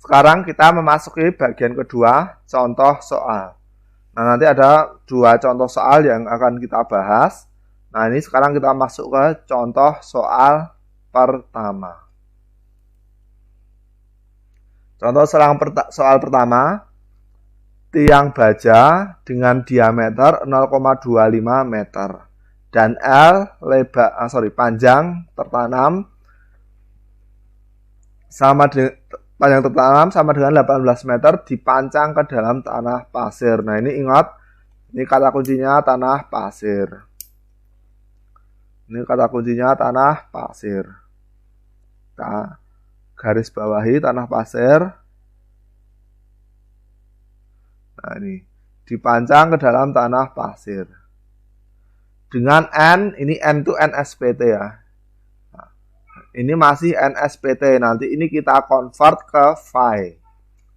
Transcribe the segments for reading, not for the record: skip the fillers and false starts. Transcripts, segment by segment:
Sekarang kita memasuki bagian kedua, contoh soal. Nah, nanti ada 2 contoh soal yang akan kita bahas. Nah, ini sekarang kita masuk ke contoh soal pertama. Contoh soal pertama, tiang baja dengan diameter 0,25 meter dan panjang tertanam sama dengan 18 meter dipancang ke dalam tanah pasir. Nah, ini ingat, ini kata kuncinya tanah pasir. Ini kata kuncinya tanah pasir. Kita garis bawahi tanah pasir. Nah, ini dipancang ke dalam tanah pasir. Dengan N, ini N itu NSPT ya. Ini masih NSPT, nanti ini kita convert ke phi.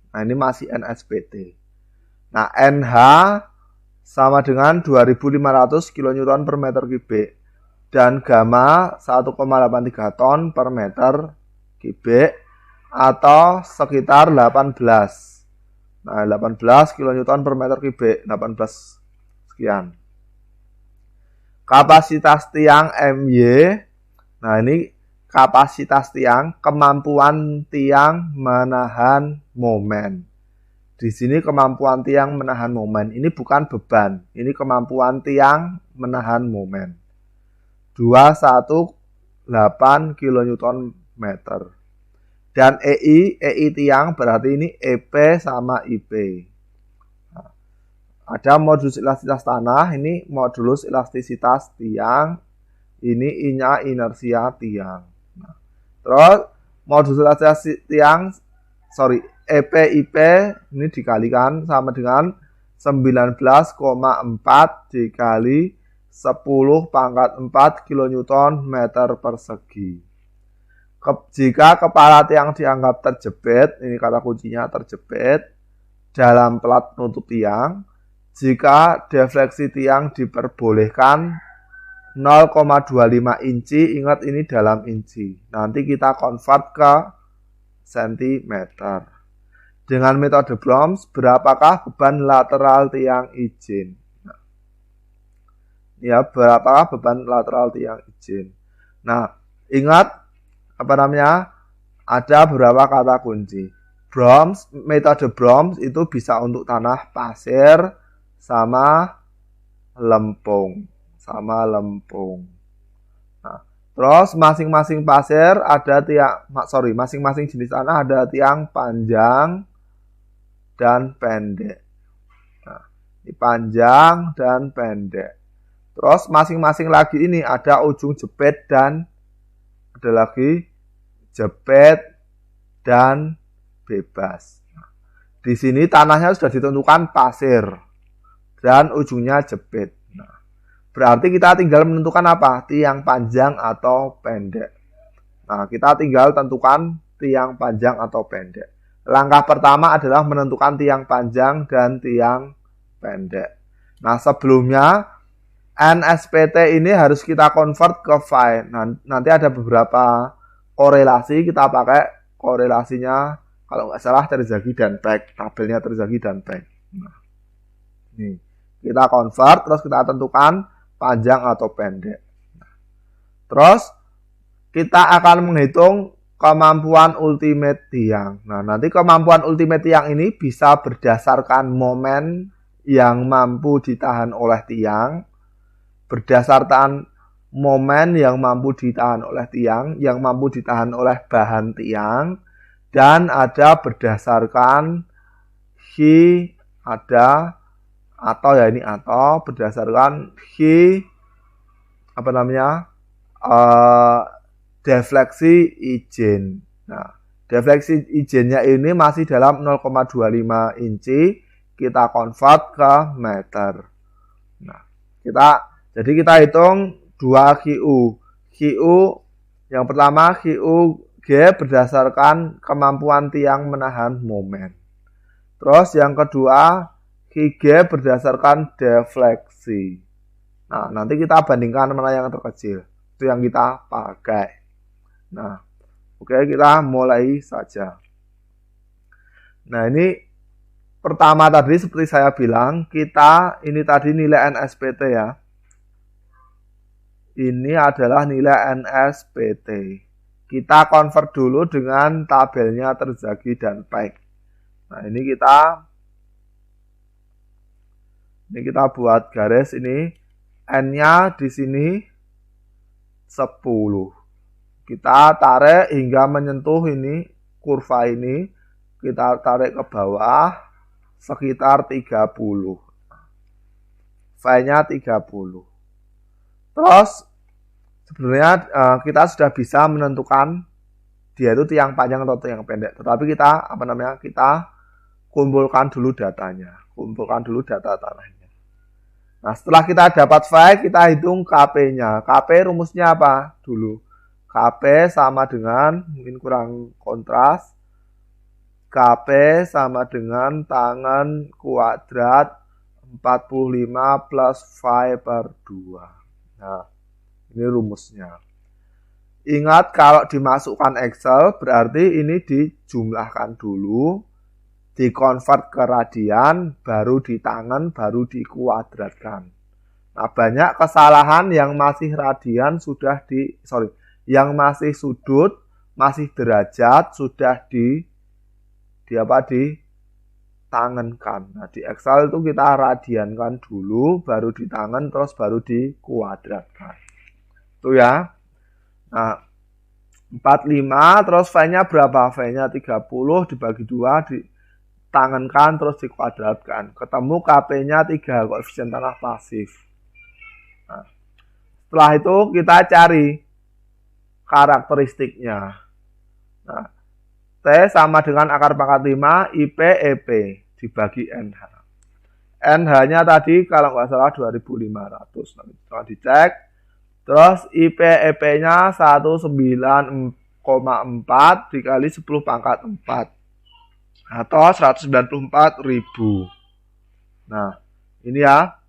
Nah, ini masih NSPT. Nah, NH sama dengan 2500 kN per meter kubik. Dan gamma 1,83 ton per meter kubik atau sekitar 18. Nah, 18 kN per meter kubik, 18 sekian. Kapasitas tiang MY. Nah, ini kapasitas tiang, kemampuan tiang menahan momen. Di sini kemampuan tiang menahan momen. Ini bukan beban. Ini kemampuan tiang menahan momen. 218 kN meter. Dan EI tiang berarti ini EP sama IP. Nah, ada modulus elastisitas tanah, ini modulus elastisitas tiang. Ini I-nya inersia tiang. Nah, terus modulus elastisitas tiang, EP IP ini dikalikan sama dengan 19,4 dikali 10⁴ kN meter persegi. Jika kepala tiang dianggap terjepit, ini kata kuncinya terjepit, dalam plat penutup tiang, jika defleksi tiang diperbolehkan 0,25 inci, ingat ini dalam inci. Nanti kita convert ke sentimeter. Dengan metode Browns, berapakah beban lateral tiang izin? Nah, ya, berapakah beban lateral tiang izin? Nah, ingat ada beberapa kata kunci. Metode Browns itu bisa untuk tanah pasir sama lempung. Nah, terus masing-masing pasir ada masing-masing jenis tanah ada tiang panjang dan pendek. Nah, ini panjang dan pendek. Terus masing-masing lagi ini ada ujung jepit dan ada lagi jepit dan bebas. Nah, di sini tanahnya sudah ditentukan pasir dan ujungnya jepit. Nah, berarti kita tinggal menentukan apa? Tiang panjang atau pendek. Nah, kita tinggal tentukan tiang panjang atau pendek. Langkah pertama adalah menentukan tiang panjang dan tiang pendek. Nah, sebelumnya NSPT ini harus kita convert ke phi. Nah, nanti ada beberapa korelasi, kita pakai korelasinya kalau nggak salah Terzaghi dan Peck, tabelnya Terzaghi dan Peck. Nah, ini kita convert, terus kita tentukan panjang atau pendek. Terus kita akan menghitung kemampuan ultimate tiang. Nah, nanti kemampuan ultimate tiang ini bisa berdasarkan momen yang mampu ditahan oleh tiang, berdasarkan momen yang mampu ditahan oleh tiang, yang mampu ditahan oleh bahan tiang, dan ada berdasarkan berdasarkan defleksi izin. Nah, defleksi izinnya ini masih dalam 0,25 inci, kita convert ke meter. Nah, jadi kita hitung 2 QU. QU yang pertama QG berdasarkan kemampuan tiang menahan momen. Terus yang kedua QG berdasarkan defleksi. Nah, nanti kita bandingkan mana yang terkecil. Itu yang kita pakai. Nah, oke, kita mulai saja. Nah, ini pertama tadi seperti saya bilang, kita ini tadi nilai NSPT ya. Ini adalah nilai NSPT. Kita convert dulu dengan tabelnya terzagi dan Peck. Nah, ini kita buat garis ini. N-nya di sini 10. Kita tarik hingga menyentuh ini kurva ini. Kita tarik ke bawah sekitar 30. Phi-nya 30. Terus sebenarnya kita sudah bisa menentukan dia itu tiang panjang atau tiang pendek. Tetapi kita kita kumpulkan dulu datanya. Kumpulkan dulu data tanahnya. Nah, setelah kita dapat phi, kita hitung KP-nya. KP rumusnya apa dulu? KP sama dengan, mungkin kurang kontras, KP sama dengan tangan kuadrat 45 plus phi per 2. Nah, ini rumusnya. Ingat kalau dimasukkan Excel berarti ini dijumlahkan dulu, dikonvert ke radian, baru di tangan, baru dikuadratkan. Nah, banyak kesalahan yang masih radian yang masih sudut, masih derajat sudah ditangankan. Nah, di Excel itu kita radiankan dulu, baru di tangan, terus baru dikuadratkan. Itu ya. Nah, 45 terus phi-nya berapa? Phi-nya 30 dibagi 2 ditangankan terus dikuadratkan. Ketemu KP-nya 3, koefisien tanah pasif. Nah, setelah itu kita cari karakteristiknya. Nah, T sama dengan akar pangkat 5 IP EP dibagi NH. NH-nya tadi kalau nggak salah 2500. Nanti setelah dicek. Terus IP EP-nya 19,4 dikali 10 pangkat 4. Atau 194.000. Nah, ini ya.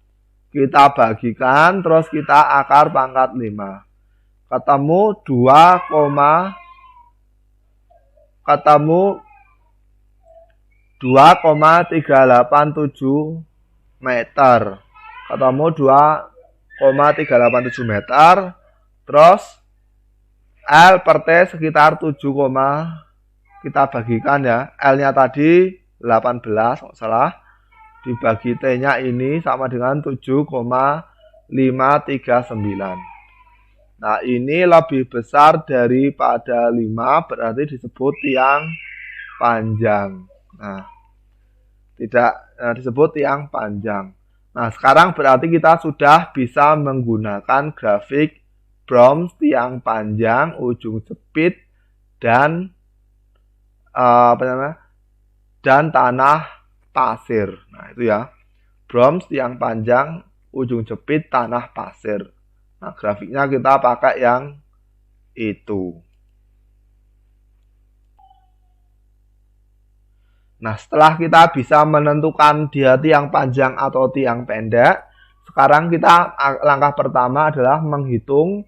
Kita bagikan, terus kita akar pangkat 5. Ketemu 2,387 meter. Ketemu 2,387 meter. Terus L per T sekitar 7, kita bagikan ya. L-nya tadi 18, nggak salah. Dibagi T-nya ini sama dengan 7,539. Nah, ini lebih besar daripada 5, berarti disebut tiang panjang. Nah, disebut tiang panjang. Nah, sekarang berarti kita sudah bisa menggunakan grafik Browns tiang panjang, ujung jepit, dan tanah pasir. Nah, itu ya. Browns tiang panjang, ujung jepit, tanah pasir. Nah, grafiknya kita pakai yang itu. Nah, setelah kita bisa menentukan dia tiang panjang atau tiang pendek, sekarang langkah pertama adalah menghitung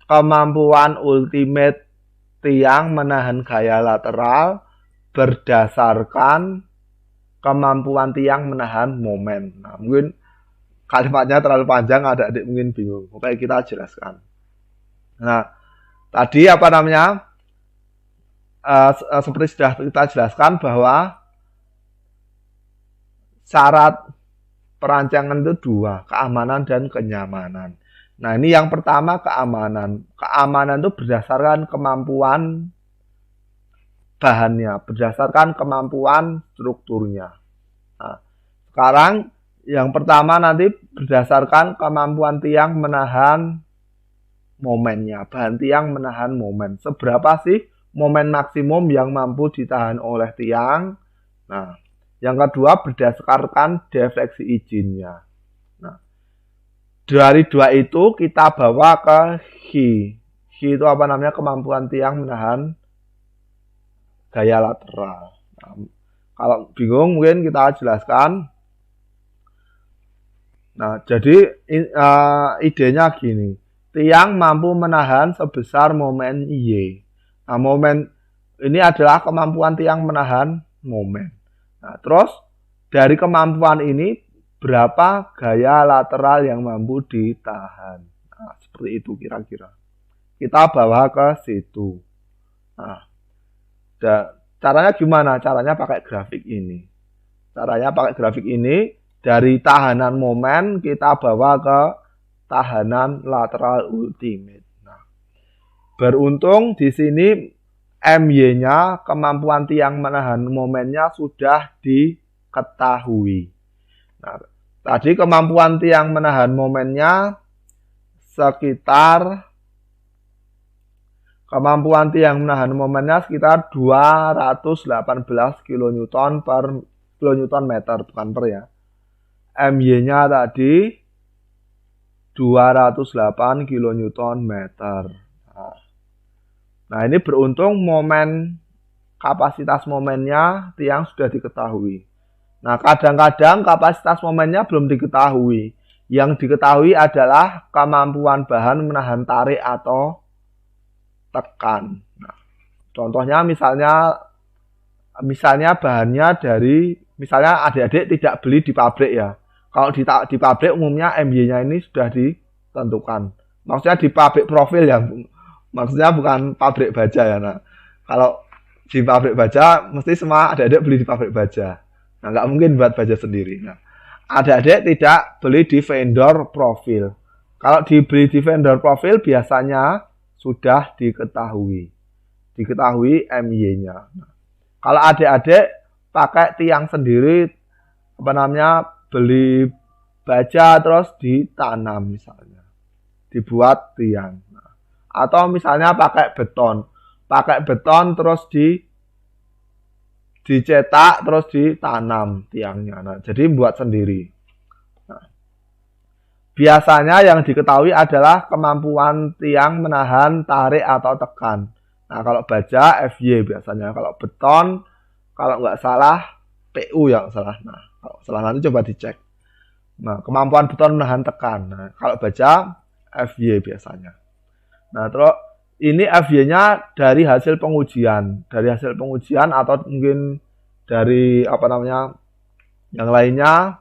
kemampuan ultimate tiang menahan gaya lateral berdasarkan kemampuan tiang menahan momen. Nah, mungkin kalimatnya terlalu panjang, adik-adik mungkin bingung. Oke, kita jelaskan. Nah, tadi seperti sudah kita jelaskan bahwa syarat perancangan itu 2, keamanan dan kenyamanan. Nah, ini yang pertama keamanan. Keamanan itu berdasarkan kemampuan bahannya, berdasarkan kemampuan strukturnya. Nah, sekarang yang pertama nanti berdasarkan kemampuan tiang menahan momennya. Bahan tiang menahan momen. Seberapa sih momen maksimum yang mampu ditahan oleh tiang? Nah, yang kedua berdasarkan defleksi izinnya. Nah, dari 2 itu kita bawa ke H. H itu kemampuan tiang menahan gaya lateral. Nah, kalau bingung mungkin kita jelaskan. Nah, jadi idenya gini. Tiang mampu menahan sebesar momen Y. Nah, momen ini adalah kemampuan tiang menahan momen. Nah, terus dari kemampuan ini berapa gaya lateral yang mampu ditahan. Nah, seperti itu kira-kira. Kita bawa ke situ. Nah, caranya gimana? Caranya pakai grafik ini. Caranya pakai grafik ini, dari tahanan momen kita bawa ke tahanan lateral ultimate. Nah, beruntung di sini MY-nya, kemampuan tiang menahan momennya sudah diketahui. Nah, tadi kemampuan tiang menahan momennya sekitar 218 kN per kilonewton meter, bukan per ya. MY-nya tadi 208 kN meter. Nah, ini beruntung kapasitas momennya tiang sudah diketahui. Nah, kadang-kadang kapasitas momennya belum diketahui. Yang diketahui adalah kemampuan bahan menahan tarik atau tekan. Nah, contohnya misalnya bahannya misalnya adik-adik tidak beli di pabrik ya. Kalau di pabrik umumnya MY-nya ini sudah ditentukan. Maksudnya di pabrik profil ya. Maksudnya bukan pabrik baja ya. Nah, kalau di pabrik baja mesti semua adik-adik beli di pabrik baja. Nah, nggak mungkin buat baja sendiri. Nah, adik-adik tidak beli di vendor profil. Kalau dibeli di vendor profil biasanya sudah diketahui MY-nya. Nah, kalau adik-adik pakai tiang sendiri, beli baja terus ditanam misalnya, dibuat tiang. Nah, atau misalnya pakai beton terus dicetak terus ditanam tiangnya. Nah, jadi buat sendiri. Nah, biasanya yang diketahui adalah kemampuan tiang menahan tarik atau tekan. Nah, kalau baja FY biasanya, kalau beton kalau nggak salah PU ya salah. Nah, kalau salah nanti coba dicek. Nah, kemampuan beton menahan tekan. Nah, kalau baja FY biasanya. Nah, terus ini FY-nya dari hasil pengujian, atau mungkin dari yang lainnya.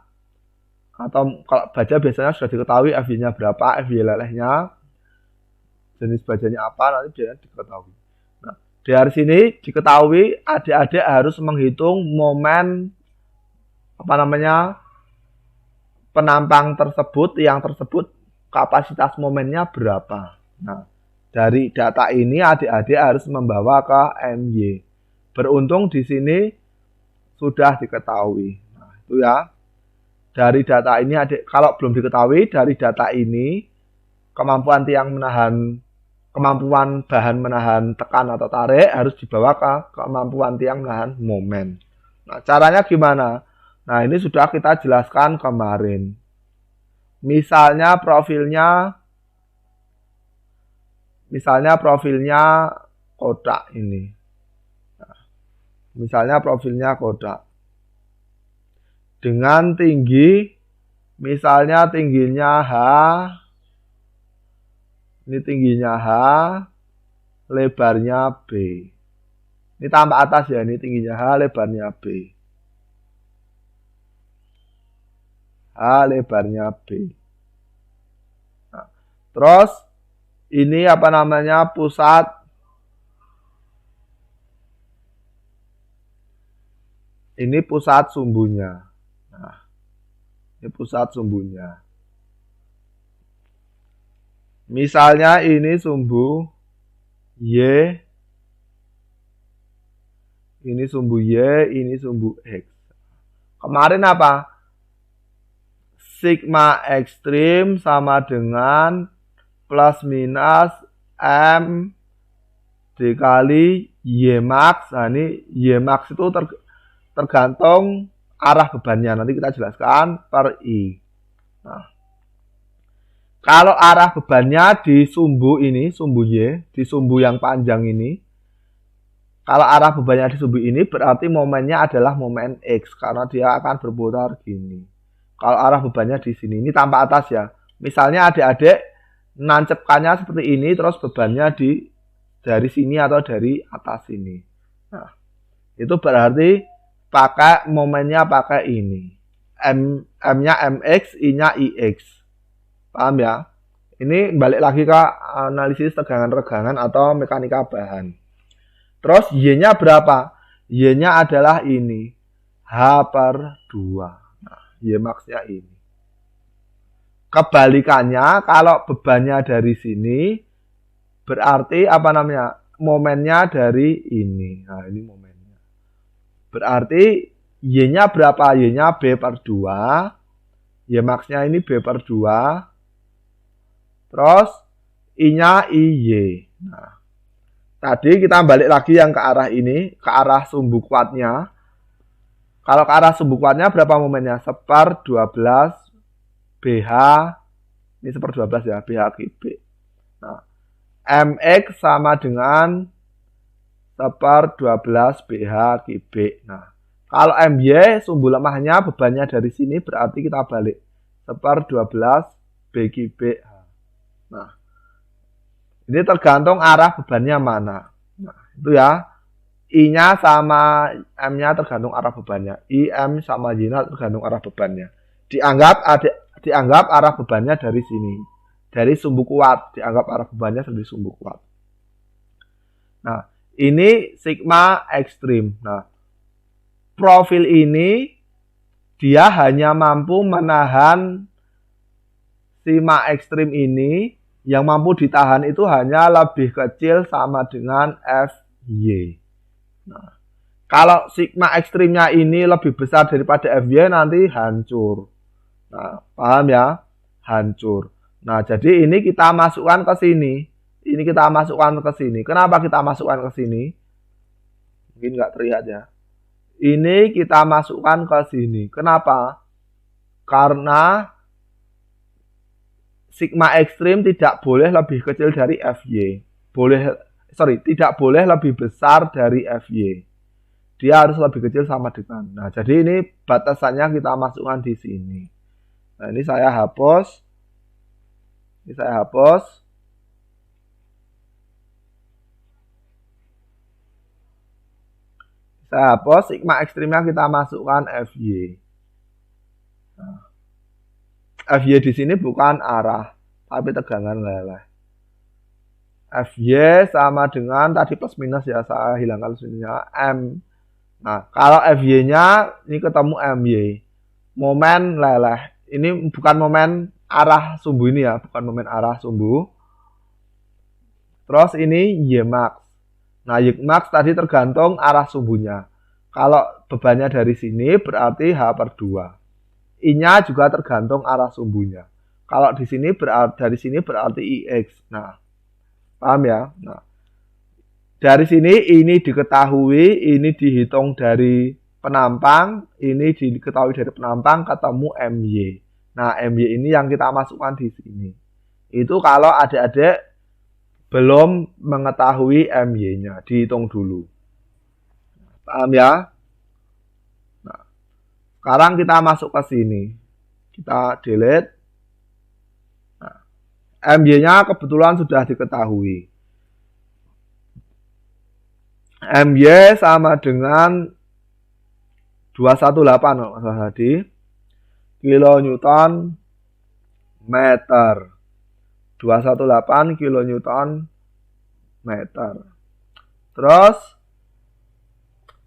Atau kalau baja biasanya sudah diketahui FY-nya berapa, FY lelehnya, jenis bajanya apa, nanti biasanya diketahui. Nah, dari sini diketahui adik-adik harus menghitung momen penampang tersebut, yang tersebut kapasitas momennya berapa. Nah, dari data ini adik-adik harus membawa ke MY. Beruntung di sini sudah diketahui. Nah, itu ya. Dari data ini kalau belum diketahui, dari data ini kemampuan bahan menahan tekan atau tarik harus dibawa ke kemampuan tiang menahan momen. Nah, caranya gimana? Nah, ini sudah kita jelaskan kemarin. Misalnya profilnya kotak ini. Nah, misalnya profilnya kotak. Dengan tinggi, misalnya tingginya H, ini tingginya H, lebarnya B. Ini tambah atas ya, ini tingginya H, lebarnya B. H, lebarnya B. Nah, terus ini pusat sumbunya. Nah, ini pusat sumbunya. Misalnya ini sumbu Y, ini sumbu Y, ini sumbu X. Kemarin apa? Sigma ekstrim sama dengan plus minus M dikali Y max. Nah, ini Y max itu tergantung arah bebannya. Nanti kita jelaskan per I. Nah, kalau arah bebannya di sumbu ini, sumbu Y, di sumbu yang panjang ini, kalau arah bebannya di sumbu ini berarti momennya adalah momen X karena dia akan berputar gini. Kalau arah bebannya di sini, ini tanpa atas ya. Misalnya adik-adik nancepkannya seperti ini, terus bebannya dari sini atau dari atas sini. Nah, itu berarti pakai momennya pakai ini. M-nya MX, I-nya IX. Paham ya? Ini balik lagi ke analisis tegangan-regangan atau mekanika bahan. Terus Y-nya berapa? Y-nya adalah ini. H/2. Nah, Y max-nya ini. Kebalikannya, kalau bebannya dari sini, berarti apa namanya? Momennya dari ini. Nah, ini momennya. Berarti Y-nya berapa? Y-nya B/2. Y max-nya ini B/2. Terus I-nya IY. Nah, tadi kita balik lagi yang ke arah ini, ke arah sumbu kuatnya. Kalau ke arah sumbu kuatnya berapa momennya? 1/12 BH. Ini 1/12 ya, BH kubik. Nah, MX sama dengan 1/12 BH kubik. Nah, kalau MY sumbu lemahnya bebannya dari sini berarti kita balik 1/12 B kubik. Nah, ini tergantung arah bebannya mana. Nah, itu ya. I-nya sama M-nya tergantung arah bebannya. I, M sama Y-nya tergantung arah bebannya. Dianggap arah bebannya dari sini. Dari sumbu kuat. Dianggap arah bebannya dari sumbu kuat. Nah, ini sigma ekstrim. Nah, profil ini dia hanya mampu menahan sigma ekstrim ini. Yang mampu ditahan itu hanya lebih kecil sama dengan Fy. Nah, kalau sigma ekstrimnya ini lebih besar daripada Fy nanti hancur. Nah, paham ya? Hancur. Nah, jadi ini kita masukkan ke sini. Ini kita masukkan ke sini. Kenapa kita masukkan ke sini? Mungkin nggak terlihat ya. Ini kita masukkan ke sini. Kenapa? Karena sigma ekstrim tidak boleh lebih kecil dari Fy. Tidak boleh lebih besar dari Fy. Dia harus lebih kecil sama dengan. Nah, jadi ini batasannya kita masukkan di sini. Nah, ini saya hapus. Saya hapus sigma ekstrimnya kita masukkan Fy. Nah, Fy di sini bukan arah, tapi tegangan leleh. Fy sama dengan tadi plus minus ya, saya hilangkan minusnya M. Nah, kalau Fy-nya ini ketemu My. Momen leleh. Ini bukan momen arah sumbu ini ya, bukan momen arah sumbu. Terus ini Y max. Nah, Y max tadi tergantung arah sumbunya. Kalau bebannya dari sini berarti H/2. I-nya juga tergantung arah sumbunya. Kalau di sini dari sini berarti IX. Nah, paham ya? Nah, dari sini ini diketahui, ini dihitung dari penampang, ini diketahui dari penampang ketemu MY. Nah, MY ini yang kita masukkan di sini. Itu kalau adik-adik belum mengetahui MY-nya, dihitung dulu. Paham ya? Sekarang kita masuk ke sini. Kita delete. Nah, MY-nya kebetulan sudah diketahui. MY sama dengan 218 tadi kilonewton meter. 218 kilonewton meter. Terus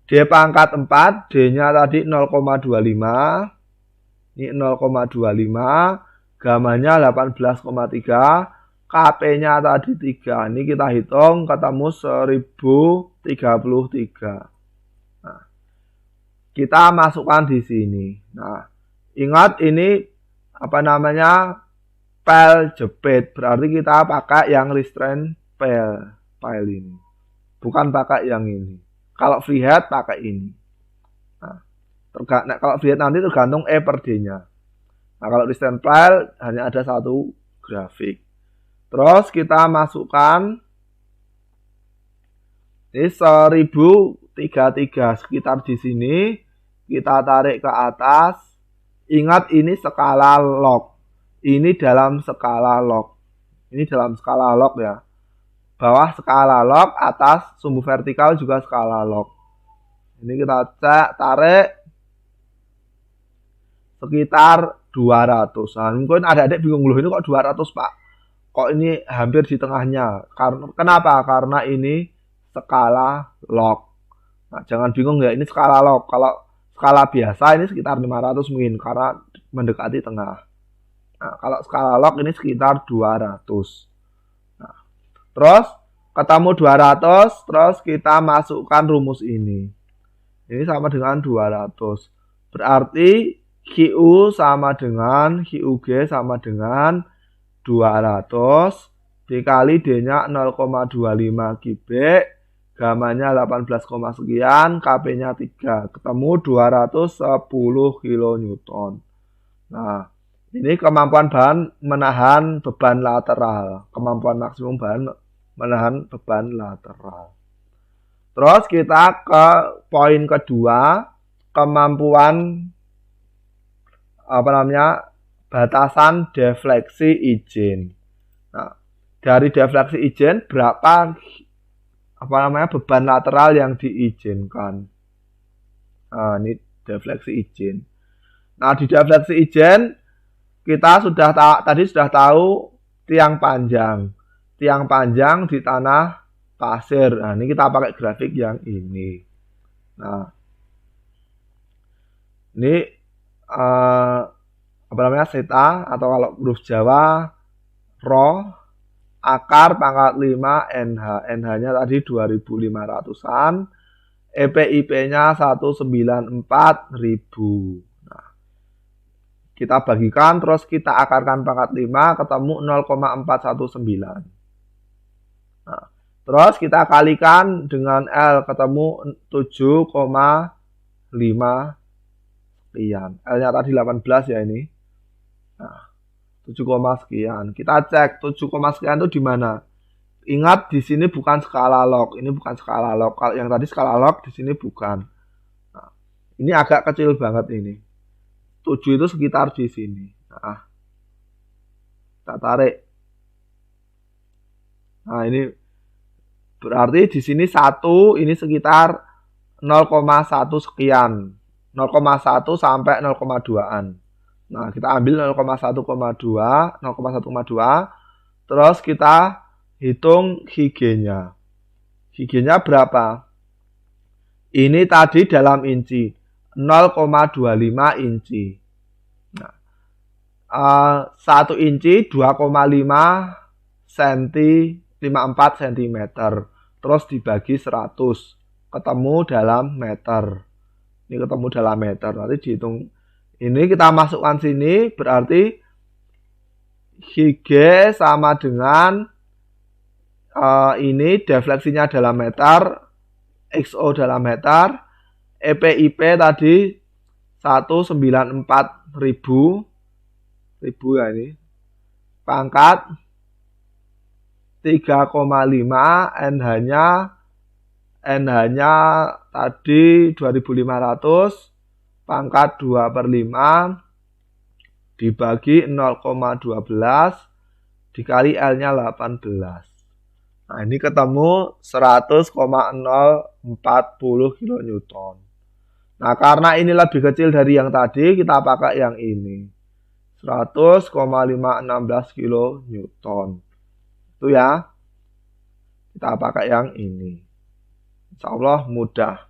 D pangkat 4, D-nya tadi 0,25. Ini 0,25. Gamanya 18,3. KP-nya tadi 3. Ini kita hitung ketemu 1033. Nah, kita masukkan di sini. Nah, ingat ini apa namanya? Pel jepit. Berarti kita pakai yang restraint pel ini. Bukan pakai yang ini. Kalau freehead pakai ini. Nah, kalau freehead nanti tergantung E/D-nya. Nah, kalau restraint file hanya ada satu grafik. Terus kita masukkan ini 1033 sekitar di sini. Kita tarik ke atas. Ingat ini skala log. Ini dalam skala log. Ini dalam skala log ya. Bawah skala log, atas sumbu vertikal juga skala log. Ini kita cek, tarik sekitar 200. Nah, mungkin adik-adik bingung, loh ini kok 200 Pak? Kok ini hampir di tengahnya? Kenapa? Karena ini skala log. Nah, jangan bingung ya, ini skala log. Kalau skala biasa ini sekitar 500 mungkin, karena mendekati tengah. Nah, kalau skala log ini sekitar 200. Nah, terus ketemu 200, terus kita masukkan rumus ini. Ini sama dengan 200. Berarti QU sama dengan QG sama dengan 200 dikali D-nya 0,25 kubik, gamanya 18, sekian, Kp-nya 3. Ketemu 210 kN. Nah, ini kemampuan bahan menahan beban lateral. Kemampuan maksimum bahan menahan beban lateral. Terus kita ke poin kedua, kemampuan batasan defleksi izin. Nah, dari defleksi izin berapa beban lateral yang diizinkan. Nah, ini defleksi izin. Nah, di defleksi izin kita tadi sudah tahu tiang panjang. Tiang panjang di tanah pasir. Nah, ini kita pakai grafik yang ini. Nah, ini theta atau kalau huruf Jawa rho akar pangkat 5 NH. NH-nya tadi 2500-an. EPIP-nya 194.000. Nah, kita bagikan terus kita akarkan pangkat 5 ketemu 0,419. Nah, terus kita kalikan dengan L ketemu 7,5 sekian. L-nya tadi 18 ya ini. Nah, 7, sekian. Kita cek 7, sekian itu di mana? Ingat di sini bukan skala log. Ini bukan skala log. Kalau yang tadi skala log, di sini bukan. Nah, ini agak kecil banget ini. 7 itu sekitar di sini. Nah, kita tarik. Nah, ini berarti di sini 1, ini sekitar 0,1 sekian. 0,1 sampai 0,2-an. Nah, kita ambil 0,1,2, terus kita hitung Hg-nya. Hg-nya berapa? Ini tadi dalam inci, 0,25 inci. Nah, 1 inci 2,5 54 cm. Terus dibagi 100, ketemu dalam meter. Ini ketemu dalam meter, nanti dihitung. Ini kita masukkan sini, berarti Hg sama dengan ini defleksinya dalam meter, XO dalam meter, EPIP tadi 194.000 ya ini, pangkat 3,5, NH-nya tadi 2500, pangkat 2/5 dibagi 0,12 dikali L-nya 18. Nah, ini ketemu 100,040 kN. Nah, karena ini lebih kecil dari yang tadi, kita pakai yang ini. 100,516 kN. Itu ya. Kita pakai yang ini. Insya Allah mudah.